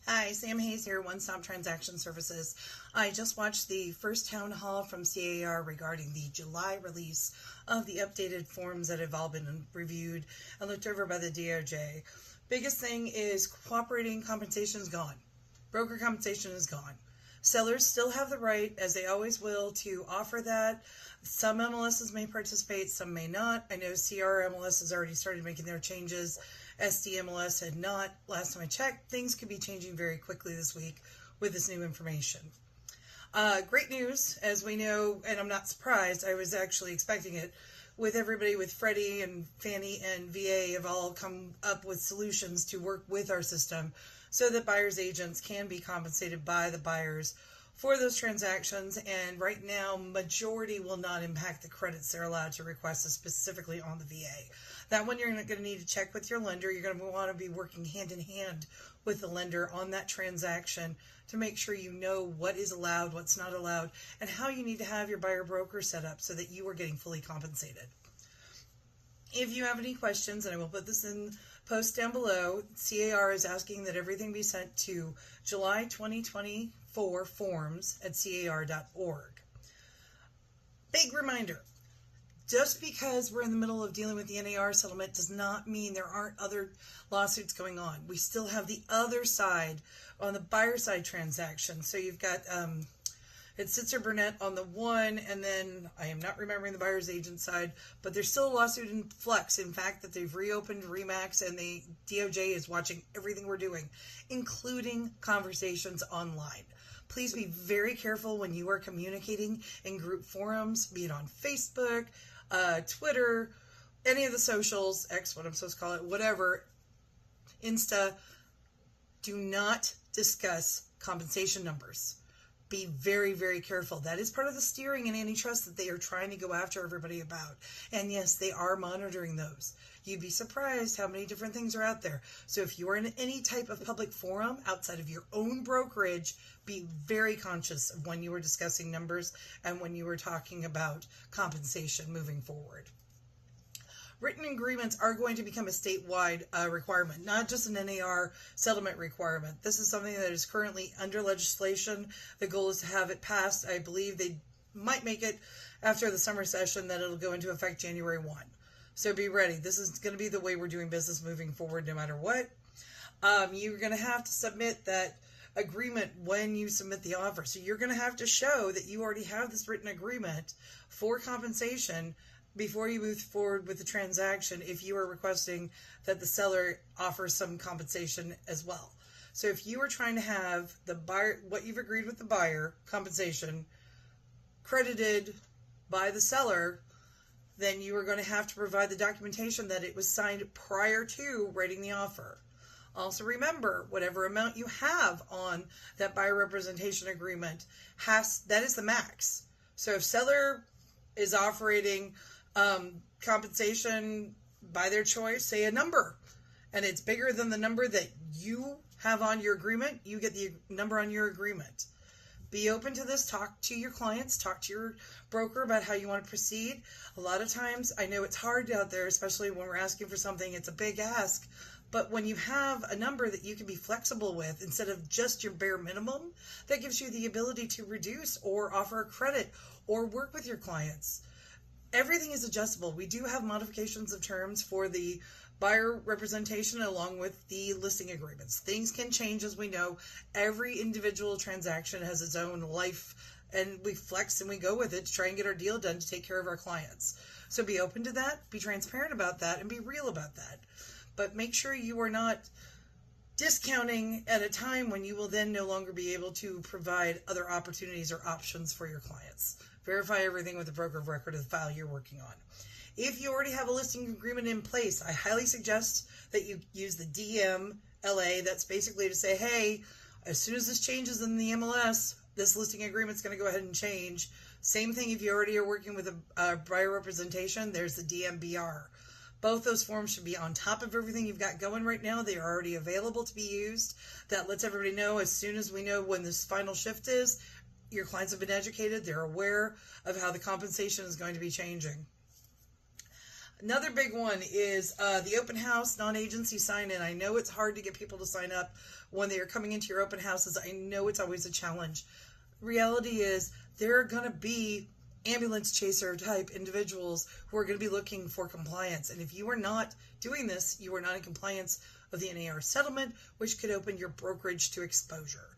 Hi, Sam Hayes here, One Stop Transaction Services. I just watched the first town hall from CAR regarding the July release of the updated forms that have all been reviewed and looked over by the DOJ. Biggest thing is cooperating compensation is gone. Broker compensation is gone. Sellers still have the right, as they always will, to offer that. Some MLSs may participate, some may not. I know CR MLS has already started making their changes. SDMLS had not. Last time I checked, things could be changing very quickly this week with this new information. Great news, as we know, and I'm not surprised, I was actually expecting it, with everybody with Freddie and Fannie and VA have all come up with solutions to work with our system so that buyers' agents can be compensated by the buyers for those transactions. And right now, majority will not impact the credits they're allowed to request specifically on the VA. That one you're going to need to check with your lender. You're going to want to be working hand in hand with the lender on that transaction to make sure you know what is allowed, what's not allowed, and how you need to have your buyer broker set up so that you are getting fully compensated. If you have any questions, and I will put this in post down below, CAR is asking that everything be sent to July 2024 forms at car.org. Big reminder, just because we're in the middle of dealing with the NAR settlement does not mean there aren't other lawsuits going on. We still have the other side on the buyer side transaction. So you've got it's Sitzer Burnett on the one, and then I am not remembering the buyer's agent side, but there's still a lawsuit in flux. In fact, that they've reopened RE/MAX, and the DOJ is watching everything we're doing, including conversations online. Please be very careful when you are communicating in group forums, be it on Facebook, Twitter, any of the socials, X, what I'm supposed to call it, whatever, Insta. Do not discuss compensation numbers. Be very, very careful. That is part of the steering and antitrust that they are trying to go after everybody about. And yes, they are monitoring those. You'd be surprised how many different things are out there. So if you are in any type of public forum outside of your own brokerage, be very conscious of when you are discussing numbers and when you are talking about compensation moving forward. Written agreements are going to become a statewide requirement, not just an NAR settlement requirement. This is something that is currently under legislation. The goal is to have it passed. I believe they might make it after the summer session that it'll go into effect January 1. So be ready. This is going to be the way we're doing business moving forward no matter what. You're going to have to submit that agreement when you submit the offer. So you're going to have to show that you already have this written agreement for compensation before you move forward with the transaction if you are requesting that the seller offers some compensation as well. So if you are trying to have the buyer, what you've agreed with the buyer, compensation, credited by the seller, then you are going to have to provide the documentation that it was signed prior to writing the offer. Also remember, whatever amount you have on that buyer representation agreement, that is the max. So if seller is offering compensation by their choice, say a number, and it's bigger than the number that you have on your agreement, you get the number on your agreement. Be open to this. Talk to your clients, talk to your broker about how you want to proceed. A lot of times, I know it's hard out there, especially when we're asking for something, it's a big ask. But when you have a number that you can be flexible with instead of just your bare minimum, that gives you the ability to reduce or offer a credit or work with your clients. Everything is adjustable. We do have modifications of terms for the buyer representation along with the listing agreements. Things can change, as we know. Every individual transaction has its own life, and we flex and we go with it to try and get our deal done to take care of our clients. So be open to that, be transparent about that, and be real about that. But make sure you are not discounting at a time when you will then no longer be able to provide other opportunities or options for your clients. Verify everything with the broker of record of the file you're working on. If you already have a listing agreement in place, I highly suggest that you use the DMLA. That's basically to say, hey, as soon as this changes in the MLS, this listing agreement is going to go ahead and change. Same thing if you already are working with a buyer representation, there's the DMBR. Both those forms should be on top of everything you've got going right now. They are already available to be used. That lets everybody know as soon as we know when this final shift is, your clients have been educated. They're aware of how the compensation is going to be changing. Another big one is the open house non-agency sign-in. I know it's hard to get people to sign up when they are coming into your open houses. I know it's always a challenge. Reality is there are going to be ambulance chaser type individuals who are going to be looking for compliance. And if you are not doing this, you are not in compliance of the NAR settlement, which could open your brokerage to exposure.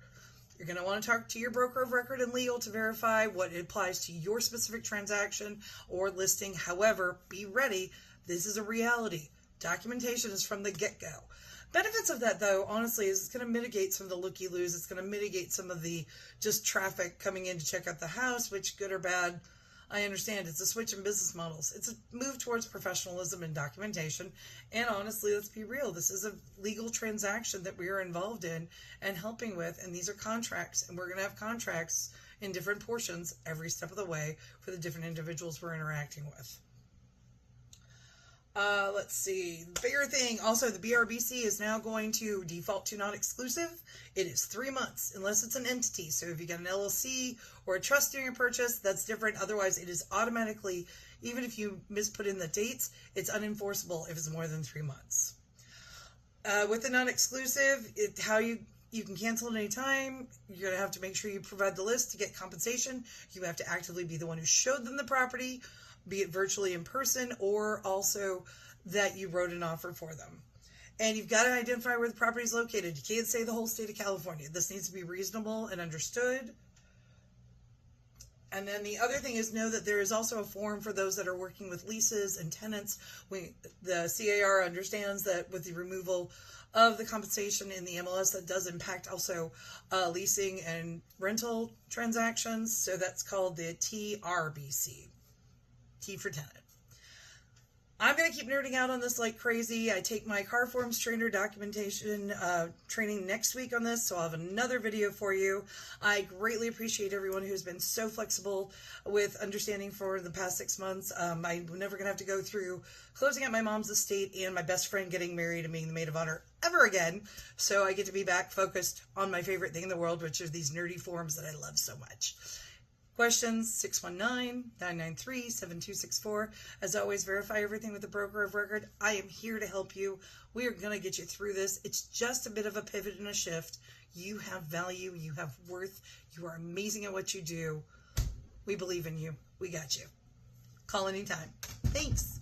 You're going to want to talk to your broker of record and legal to verify what applies to your specific transaction or listing. However, be ready. This is a reality. Documentation is from the get-go. Benefits of that, though, honestly, is it's going to mitigate some of the looky-loos. It's going to mitigate some of the just traffic coming in to check out the house, which, good or bad, I understand. It's a switch in business models. It's a move towards professionalism and documentation. And honestly, let's be real. This is a legal transaction that we are involved in and helping with. And these are contracts. And we're going to have contracts in different portions every step of the way for the different individuals we're interacting with. Let's see. The bigger thing, also, the BRBC is now going to default to non-exclusive. It is 3 months, unless it's an entity. So if you get an LLC or a trust doing a purchase, that's different. Otherwise, it is automatically, even if you misput in the dates, it's unenforceable if it's more than 3 months. With the non-exclusive, how you can cancel at any time. You're going to have to make sure you provide the list to get compensation. You have to actively be the one who showed them the property, be it virtually in person or also that you wrote an offer for them. And you've got to identify where the property is located. You can't say the whole state of California. This needs to be reasonable and understood. And then the other thing is know that there is also a form for those that are working with leases and tenants. The CAR understands that with the removal of the compensation in the MLS, that does impact also leasing and rental transactions. So that's called the TRBC. T for tenant. I'm going to keep nerding out on this like crazy. I take my car forms trainer documentation training next week on this, so I'll have another video for you. I greatly appreciate everyone who's been so flexible with understanding for the past 6 months. I'm never going to have to go through closing out my mom's estate and my best friend getting married and being the maid of honor ever again. So I get to be back focused on my favorite thing in the world, which are these nerdy forms that I love so much. Questions, 619-993-7264. As always, verify everything with the broker of record. I am here to help you. We are going to get you through this. It's just a bit of a pivot and a shift. You have value. You have worth. You are amazing at what you do. We believe in you. We got you. Call anytime. Thanks.